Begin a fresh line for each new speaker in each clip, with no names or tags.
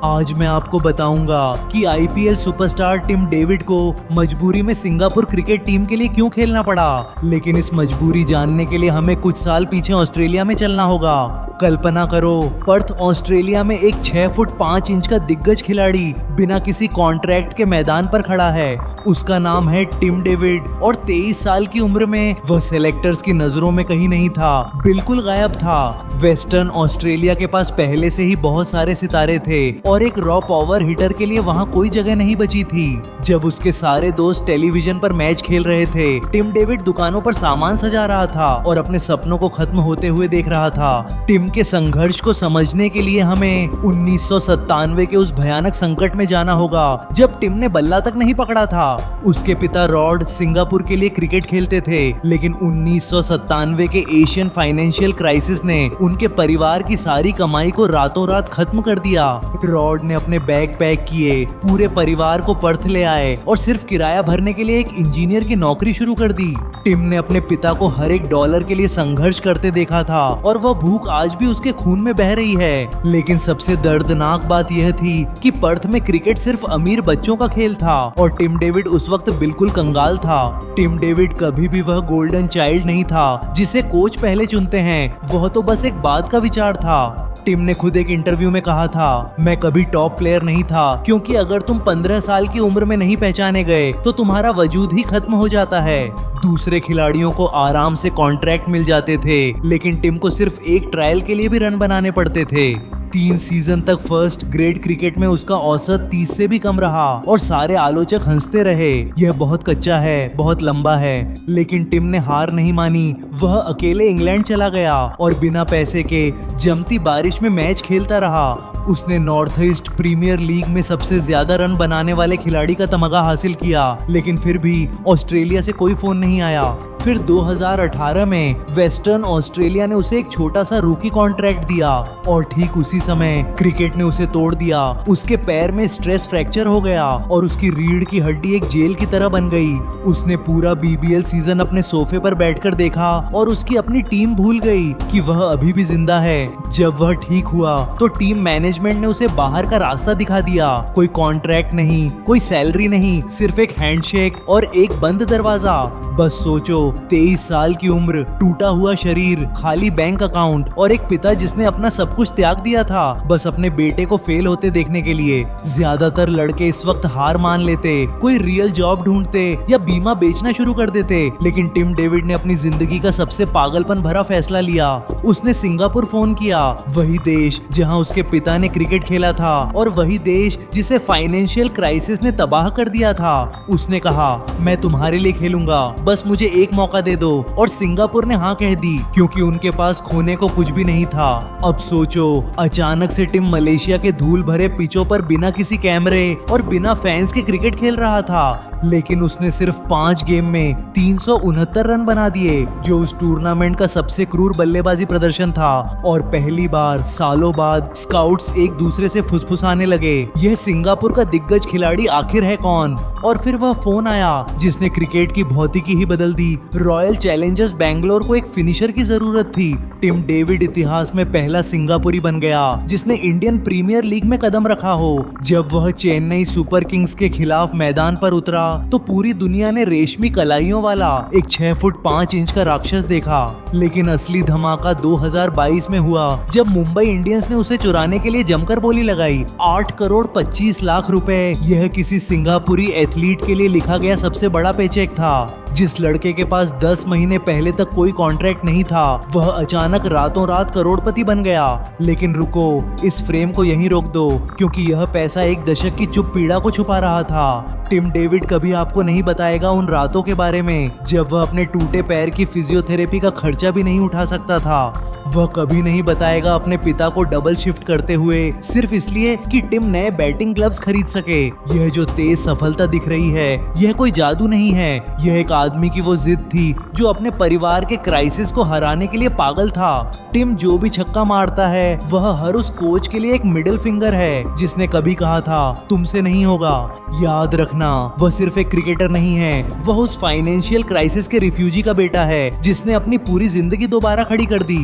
आज मैं आपको बताऊंगा कि आईपीएल सुपरस्टार टिम डेविड को मजबूरी में सिंगापुर क्रिकेट टीम के लिए क्यों खेलना पड़ा। लेकिन इस मजबूरी जानने के लिए हमें कुछ साल पीछे ऑस्ट्रेलिया में चलना होगा। कल्पना करो, पर्थ ऑस्ट्रेलिया में एक 6 फुट 5 इंच का दिग्गज खिलाड़ी बिना किसी कॉन्ट्रैक्ट के मैदान पर खड़ा है। उसका नाम है टिम डेविड और 23 साल की उम्र में वह सेलेक्टर्स की नजरों में कहीं नहीं था, बिल्कुल गायब था। वेस्टर्न ऑस्ट्रेलिया के पास पहले से ही बहुत सारे सितारे थे और एक रॉ पावर हिटर के लिए वहां कोई जगह नहीं बची थी। जब उसके सारे दोस्त टेलीविजन पर मैच खेल रहे थे, टिम डेविड दुकानों पर सामान सजा रहा था और अपने सपनों को खत्म होते हुए देख रहा था। टिम के संघर्ष को समझने के लिए हमें 1997 के उस भयानक संकट में जाना होगा जब टिम ने बल्ला तक नहीं पकड़ा था। उसके पिता रॉड सिंगापुर के लिए क्रिकेट खेलते थे, लेकिन 1997 के एशियन फाइनेंशियल क्राइसिस ने उनके परिवार की सारी कमाई को रातों रात खत्म कर दिया। रॉड ने अपने बैग पैक किए, पूरे परिवार को पर्थ ले आए और सिर्फ किराया भरने के लिए एक इंजीनियर की नौकरी शुरू कर दी। टिम ने अपने पिता को हर एक डॉलर के लिए संघर्ष करते देखा था और वह भूख आज भी उसके खून में बह रही है। लेकिन सबसे दर्दनाक बात यह थी कि पर्थ में क्रिकेट सिर्फ अमीर बच्चों का खेल था और टिम डेविड उस वक्त बिल्कुल कंगाल था। टिम डेविड कभी भी वह गोल्डन चाइल्ड नहीं था जिसे कोच पहले चुनते हैं, वह तो बस एक बात का विचार था। टिम ने खुद एक इंटरव्यू में कहा था, मैं कभी टॉप प्लेयर नहीं था, क्योंकि अगर तुम 15 साल की उम्र में नहीं पहचाने गए तो तुम्हारा वजूद ही खत्म हो जाता है। दूसरे खिलाड़ियों को आराम से कॉन्ट्रैक्ट मिल जाते थे, लेकिन टिम को सिर्फ एक ट्रायल के लिए भी रन बनाने पड़ते थे। 3 सीजन तक फर्स्ट ग्रेड क्रिकेट में उसका औसत 30 से भी कम रहा और सारे आलोचक हंसते रहे, यह बहुत कच्चा है, बहुत लंबा है। लेकिन टिम ने हार नहीं मानी। वह अकेले इंग्लैंड चला गया और बिना पैसे के जमती बारिश में मैच खेलता रहा। उसने नॉर्थ ईस्ट प्रीमियर लीग में सबसे ज्यादा रन बनाने वाले खिलाड़ी का तमगा हासिल किया, लेकिन फिर भी ऑस्ट्रेलिया से कोई फोन नहीं आया। फिर 2018 में वेस्टर्न ऑस्ट्रेलिया ने उसे एक छोटा सा रूकी कॉन्ट्रैक्ट दिया और ठीक उसी समय क्रिकेट ने उसे तोड़ दिया। उसके पैर में स्ट्रेस फ्रैक्चर हो गया और उसकी रीढ़ की हड्डी एक जेल की तरह बन गई। उसने पूरा बीबीएल सीजन अपने सोफे पर बैठकर देखा और उसकी अपनी टीम भूल गई कि वह अभी भी जिंदा है। जब वह ठीक हुआ तो टीम मैनेजमेंट ने उसे बाहर का रास्ता दिखा दिया। कोई कॉन्ट्रैक्ट नहीं, कोई सैलरी नहीं, सिर्फ एक हैंडशेक और एक बंद दरवाजा। बस सोचो, 23 साल की उम्र, टूटा हुआ शरीर, खाली बैंक अकाउंट और एक पिता जिसने अपना सब कुछ त्याग दिया था बस अपने बेटे को फेल होते देखने के लिए। ज्यादातर लड़के इस वक्त हार मान लेते, कोई रियल जॉब ढूंढते या बीमा बेचना शुरू कर देते, लेकिन टिम डेविड ने अपनी जिंदगी का सबसे पागलपन भरा फैसला लिया। उसने सिंगापुर फोन किया, वही देश जहां उसके पिता ने क्रिकेट खेला था और वही देश जिसे फाइनेंशियल क्राइसिस ने तबाह कर दिया था। उसने कहा, मैं तुम्हारे लिए खेलूंगा, बस मुझे एक मौका दे दो। और सिंगापुर ने हाँ कह दी, क्योंकि उनके पास खोने को कुछ भी नहीं था। अब सोचो, अचानक से टिम मलेशिया के धूल भरे पिचों पर बिना किसी कैमरे और बिना फैंस के क्रिकेट खेल रहा था, लेकिन उसने सिर्फ 5 गेम में 369 रन बना दिए, जो उस टूर्नामेंट का सबसे क्रूर बल्लेबाजी प्रदर्शन था। और पहली बार सालों बाद स्काउट्स एक दूसरे से फुसफुसाने लगे, यह सिंगापुर का दिग्गज खिलाड़ी आखिर है कौन। और फिर वह फोन आया जिसने क्रिकेट की भौतिकी ही बदल दी। रॉयल चैलेंजर्स बैंगलोर को एक फिनिशर की जरूरत थी। टिम डेविड इतिहास में पहला सिंगापुरी बन गया जिसने इंडियन प्रीमियर लीग में कदम रखा हो। जब वह चेन्नई सुपर किंग्स के खिलाफ मैदान पर उतरा तो पूरी दुनिया ने रेशमी कलाइयों वाला एक 6 फुट 5 इंच का राक्षस देखा। लेकिन असली धमाका 2022 में हुआ जब मुंबई इंडियंस ने उसे चुराने के लिए जमकर बोली लगाई। 8 करोड़ 25 लाख रुपए, यह किसी सिंगापुरी एथलीट के लिए लिखा गया सबसे बड़ा पेचेक था। जिस लड़के के पास 10 महीने पहले तक कोई कॉन्ट्रैक्ट नहीं था, वह अचानक रातों रात करोड़पति बन गया। लेकिन रुको, इस फ्रेम को यहीं रोक दो, क्योंकि यह पैसा एक दशक की चुप पीड़ा को छुपा रहा था। टिम डेविड कभी आपको नहीं बताएगा उन रातों के बारे में जब वह अपने टूटे पैर की फिजियोथेरेपी का खर्चा भी नहीं उठा सकता था। वह कभी नहीं बताएगा अपने पिता को डबल शिफ्ट करते हुए सिर्फ इसलिए कि टिम नए बैटिंग ग्लव्स खरीद सके। यह जो तेज सफलता दिख रही है, यह कोई जादू नहीं है, यह एक आदमी की वो जिद थी जो अपने परिवार के क्राइसिस को हराने के लिए पागल था। टिम जो भी छक्का मारता है वह हर उस कोच के लिए एक मिडिल फिंगर है जिसने कभी कहा था तुमसे नहीं होगा। याद रखना, वह सिर्फ एक क्रिकेटर नहीं है, वह उस फाइनेंशियल क्राइसिस के रिफ्यूजी का बेटा है जिसने अपनी पूरी जिंदगी दोबारा खड़ी कर दी।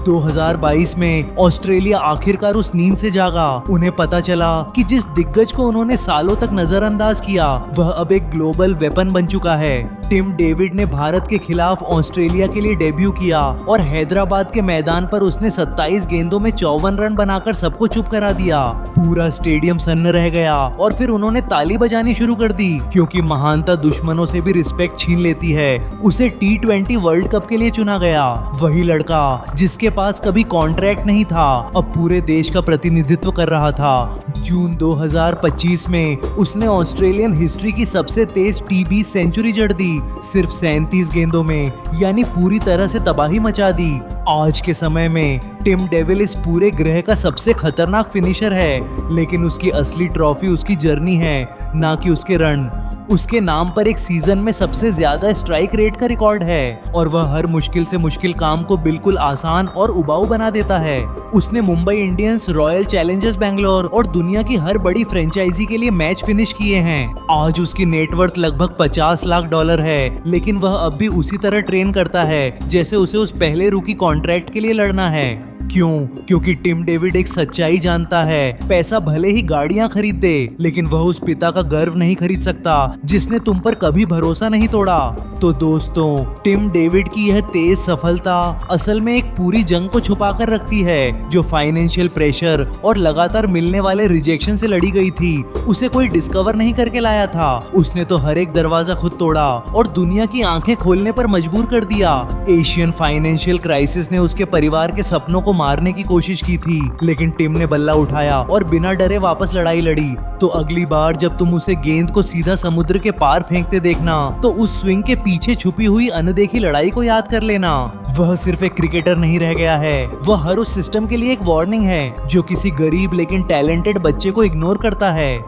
2022 में ऑस्ट्रेलिया आखिरकार उस नींद से जागा। उन्हें पता चला कि जिस दिग्गज को उन्होंने सालों तक नजरअंदाज किया वह अब एक ग्लोबल वेपन बन चुका है। टिम डेविड ने भारत के खिलाफ ऑस्ट्रेलिया के लिए डेब्यू किया और हैदराबाद के मैदान पर उसने 27 गेंदों में 54 रन बनाकर सबको चुप करा दिया। पूरा स्टेडियम सन्न रह गया और फिर उन्होंने ताली बजानी शुरू कर दी क्योंकि महानता दुश्मनों से भी रिस्पेक्ट छीन लेती है। उसे T20 वर्ल्ड कप के लिए चुना गया। वही लड़का जिसके पास कभी कॉन्ट्रैक्ट नहीं था अब पूरे देश का प्रतिनिधित्व कर रहा था। जून 2025 में उसने ऑस्ट्रेलियन हिस्ट्री की सबसे तेज टी20 सेंचुरी जड़ दी, सिर्फ 37 गेंदों में, यानी पूरी तरह से तबाही मचा दी। आज के समय में टिम डेविल इस पूरे ग्रह का सबसे खतरनाक फिनिशर है, लेकिन उसकी असली ट्रॉफी उसकी जर्नी है, ना कि उसके रन। उसके नाम पर एक सीजन में सबसे ज्यादा स्ट्राइक रेट का रिकॉर्ड है और वह हर मुश्किल से मुश्किल काम को बिल्कुल आसान और उबाऊ बना देता है। उसने Mumbai Indians, royal Challengers Bangalore और दुनिया की हर बड़ी फ्रेंचाइजी के लिए मैच फिनिश किए हैं। आज उसकी नेटवर्थ लगभग $50 लाख है, लेकिन वह अब भी उसी तरह ट्रेन करता है जैसे उसे उस पहले रूकी कॉन्ट्रैक्ट के लिए लड़ना है। क्यों? क्योंकि टिम डेविड एक सच्चाई जानता है, पैसा भले ही गाड़ियां खरीद दे, लेकिन वह उस पिता का गर्व नहीं खरीद सकता जिसने तुम पर कभी भरोसा नहीं तोड़ा। तो दोस्तों, टिम डेविड की यह तेज सफलता असल में एक पूरी जंग को छुपा कर रखती है जो फाइनेंशियल प्रेशर और लगातार मिलने वाले रिजेक्शन से लड़ी गई थी। उसे कोई डिस्कवर नहीं करके लाया था, उसने तो हर एक दरवाजा खुद तोड़ा और दुनिया की आंखें खोलने पर मजबूर कर दिया। एशियन फाइनेंशियल क्राइसिस ने उसके परिवार के सपनों को मारने की कोशिश की थी, लेकिन टिम ने बल्ला उठाया और बिना डरे वापस लड़ाई लड़ी। तो अगली बार जब तुम उसे गेंद को सीधा समुद्र के पार फेंकते देखना तो उस स्विंग के पीछे छुपी हुई अनदेखी लड़ाई को याद कर लेना। वह सिर्फ एक क्रिकेटर नहीं रह गया है, वह हर उस सिस्टम के लिए एक वार्निंग है जो किसी गरीब लेकिन टैलेंटेड बच्चे को इग्नोर करता है।